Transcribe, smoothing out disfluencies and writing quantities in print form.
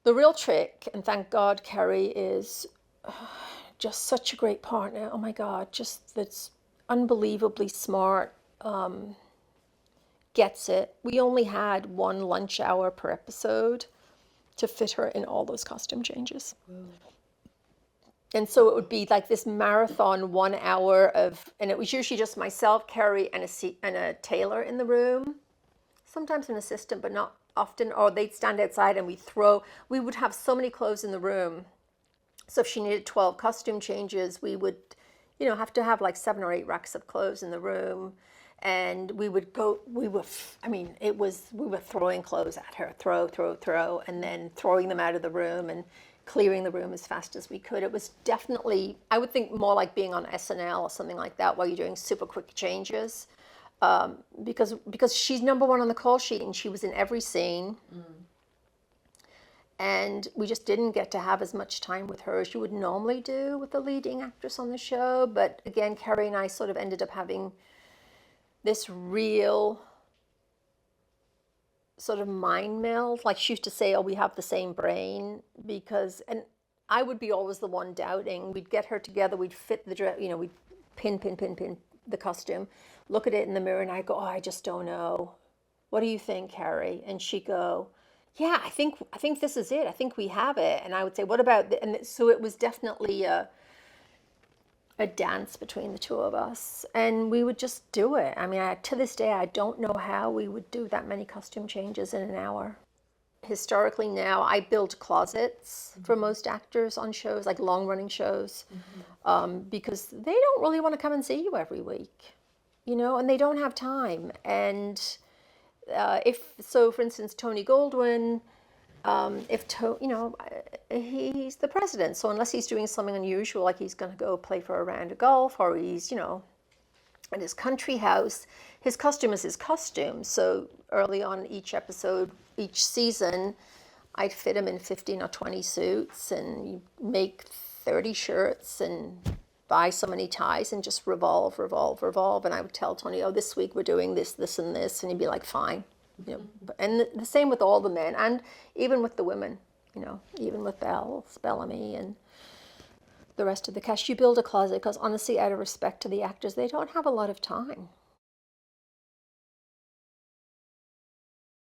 The real trick, and thank God Kerry is just such a great partner. Oh my God, just that's unbelievably smart, gets it. We only had one lunch hour per episode to fit her in all those costume changes. And so it would be like this marathon 1 hour of, and it was usually just myself, Kerry, and a tailor in the room. Sometimes an assistant, but not often. Or they'd stand outside and we would have so many clothes in the room. So if she needed 12 costume changes, we would, have to have like 7 or 8 racks of clothes in the room. And we were throwing clothes at her, throw, and then throwing them out of the room and clearing the room as fast as we could. It was definitely, I would think, more like being on SNL or something like that, while you're doing super quick changes, because she's number one on the call sheet and she was in every scene. And we just didn't get to have as much time with her as you would normally do with the leading actress on the show. But again, Kerry and I sort of ended up having this real sort of mind meld. Like she used to say, oh, we have the same brain, and I would be always the one doubting. We'd get her together, we'd fit the dress, we'd pin the costume, look at it in the mirror, and I'd go, oh, I just don't know. What do you think, Kerry? And she'd go, yeah, I think this is it. I think we have it. And I would say, what about, and so it was definitely a dance between the two of us, and we would just do it. I mean, to this day, I don't know how we would do that many costume changes in an hour. Historically now, I build closets for most actors on shows, like long-running shows, because they don't really want to come and see you every week, and they don't have time. And for instance, Tony Goldwyn, he's the president, so unless he's doing something unusual, like he's going to go play for a round of golf, or he's, at his country house, his costume is his costume. So early on each episode, each season, I'd fit him in 15 or 20 suits, and you make 30 shirts and buy so many ties and just revolve. And I would tell Tony, oh, this week we're doing this, this, and this. And he'd be like, fine. And the same with all the men, and even with the women, even with Bellamy and the rest of the cast. You build a closet because, honestly, out of respect to the actors, they don't have a lot of time.